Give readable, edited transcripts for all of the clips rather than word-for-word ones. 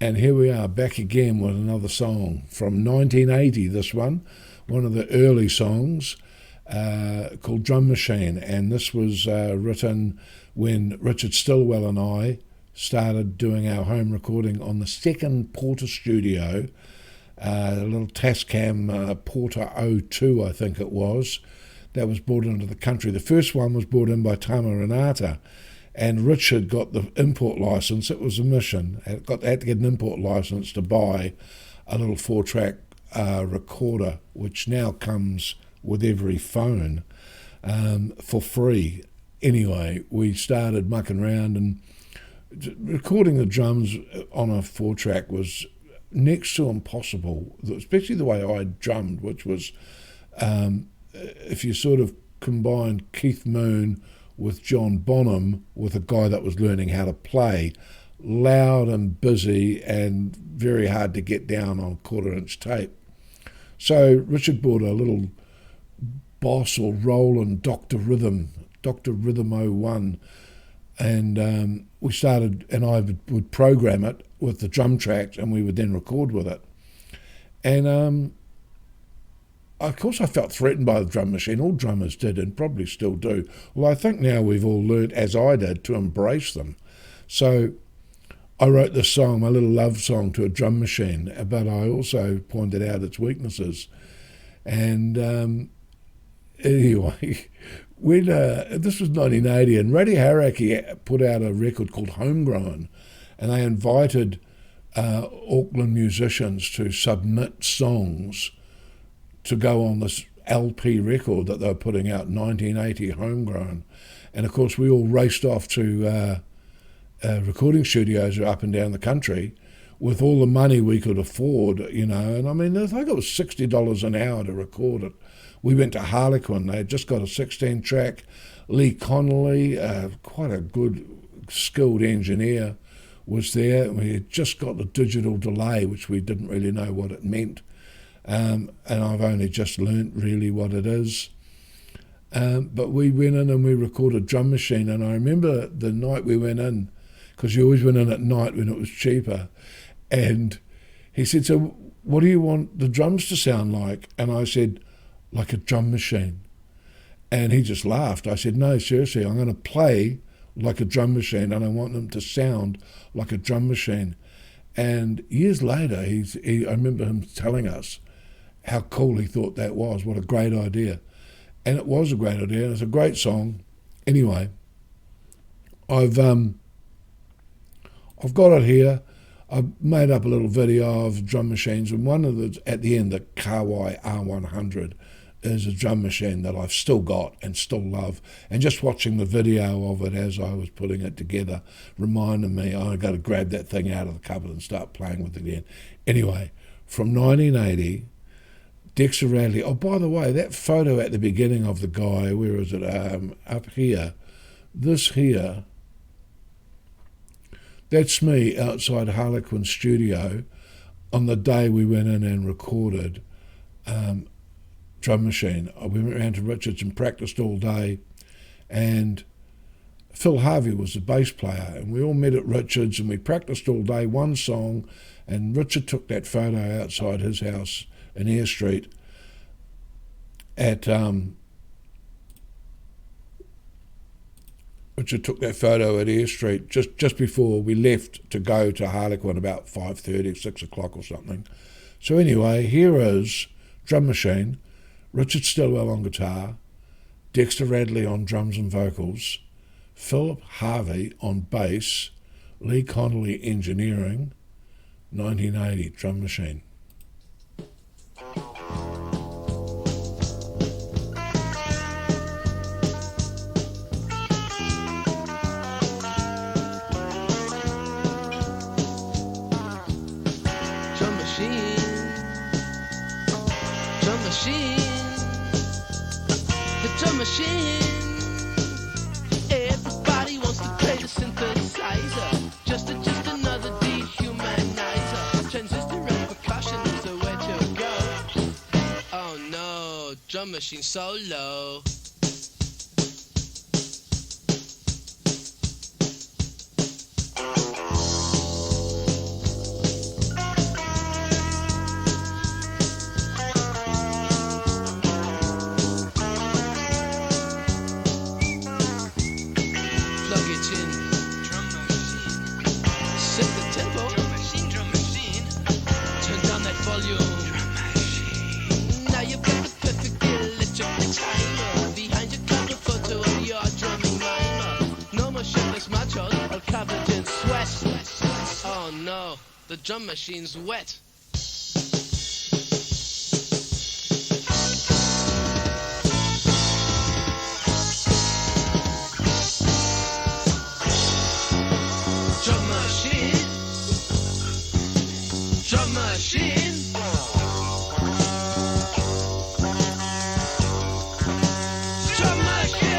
And here we are back again with another song from 1980, this one of the early songs called Drum Machine. And this was written when Richard Stillwell and I started doing our home recording on the second Porter studio, a little Tascam Porter 02, I think it was, that was brought into the country. The first one was brought in by Tama Renata, and Richard got the import license. It was a mission. Had to get an import license to buy a little 4-track recorder, which now comes with every phone for free. Anyway, we started mucking around, and recording the drums on a 4-track was next to impossible, especially the way I drummed, which was if you sort of combined Keith Moon with John Bonham, with a guy that was learning how to play, loud and busy and very hard to get down on 1/4-inch tape. So Richard bought a little Boss or Roland Dr. Rhythm 01, and we started, and I would program it with the drum tracks, and we would then record with it. And of course I felt threatened by the drum machine. All drummers did, and probably still do. Well, I think now we've all learned, as I did, to embrace them. So I wrote this song, my little love song, to a drum machine, but I also pointed out its weaknesses. And anyway, when this was 1980, and Radio Hauraki put out a record called Homegrown, and they invited Auckland musicians to submit songs to go on this LP record that they were putting out, 1980 Homegrown. And of course we all raced off to recording studios up and down the country with all the money we could afford, you know. And I mean, I think it was $60 an hour to record it. We went to Harlequin. They had just got a 16-track. Lee Connolly, quite a good, skilled engineer, was there. We had just got the digital delay, which we didn't really know what it meant. And I've only just learnt really what it is. But we went in and we recorded Drum Machine. And I remember the night we went in, because you always went in at night when it was cheaper. And he said, "So what do you want the drums to sound like?" And I said, "Like a drum machine." And he just laughed. I said, "No, seriously, I'm going to play like a drum machine, and I want them to sound like a drum machine." And years later, I remember him telling us how cool he thought that was, what a great idea. And it was a great idea, and it's a great song. Anyway, I've got it here. I've made up a little video of drum machines, and one of the, at the end, the Kawai R100 is a drum machine that I've still got and still love. And just watching the video of it as I was putting it together reminded me, I've got to grab that thing out of the cupboard and start playing with it again. Anyway, from 1980, Dexter Radley. Oh, by the way, that photo at the beginning of the guy, where is it? Up here. This here, that's me outside Harlequin studio on the day we went in and recorded Drum Machine. We went round to Richards and practiced all day, and Phil Harvey was the bass player, and we all met at Richards and we practiced all day, one song, and Richard took that photo outside his house in Eyre Street Richard took that photo at Eyre Street just before we left to go to Harlequin, about 5:30, 6 o'clock or something. So anyway, here is Drum Machine, Richard Stillwell on guitar, Dexter Radley on drums and vocals, Phillip Harvey on bass, Lee Connolly engineering, 1980 Drum Machine. Drum machine. Everybody wants to play the synthesizer. Just another dehumanizer. Transistor and percussion is the way to go. Oh no, drum machine solo. Oh no, the drum machine's wet. Drum machine. Drum machine. Drum machine.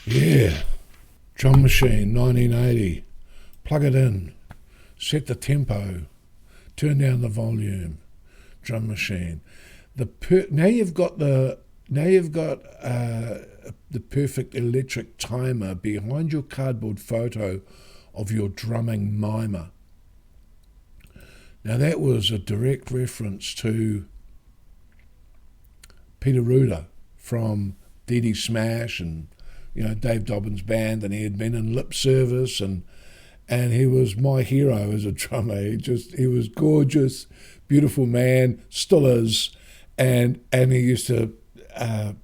Yeah, drum machine, 1980. Plug it in, set the tempo, turn down the volume. Drum machine. Now you've got the perfect electric timer behind your cardboard photo of your drumming mimer. Now that was a direct reference to Peter Ruder from Dee Dee Smash and Dave Dobbins' band, and he had been in Lip Service, and he was my hero as a drummer. He was gorgeous, beautiful man, still is, and he used to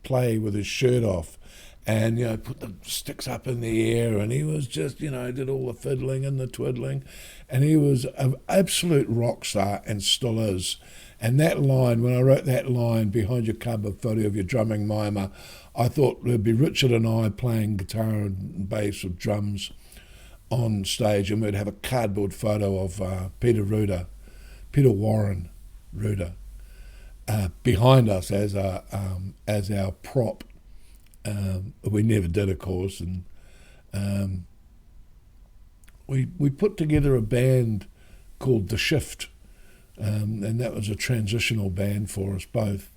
play with his shirt off, and put the sticks up in the air, and he was just did all the fiddling and the twiddling, and he was an absolute rock star and still is. And that line, when I wrote that line, behind your cardboard photo of your drumming mimer, I thought there'd be Richard and I playing guitar and bass or drums on stage, and we'd have a cardboard photo of Peter Warren Ruder, behind us as our prop. We never did, of course, and we put together a band called The Shift. And that was a transitional band for us both,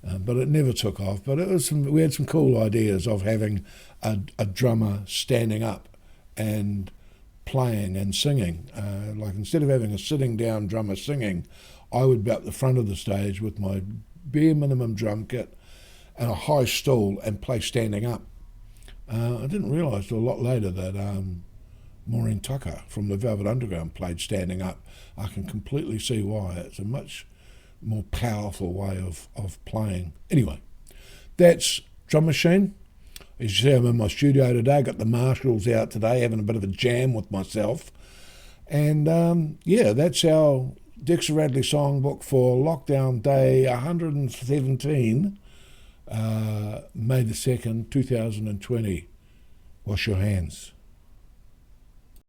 but it never took off. But we had some cool ideas of having a drummer standing up and playing and singing. Like instead of having a sitting down drummer singing, I would be up the front of the stage with my bare minimum drum kit and a high stool and play standing up. I didn't realise till a lot later that Maureen Tucker from the Velvet Underground played standing up. I can completely see why. It's a much more powerful way of playing. Anyway, that's Drum Machine. As you see, I'm in my studio today. Got the Marshalls out today, having a bit of a jam with myself. And that's our Dexter Radley Song Book for Lockdown Day 117, May the 2nd, 2020. Wash your hands.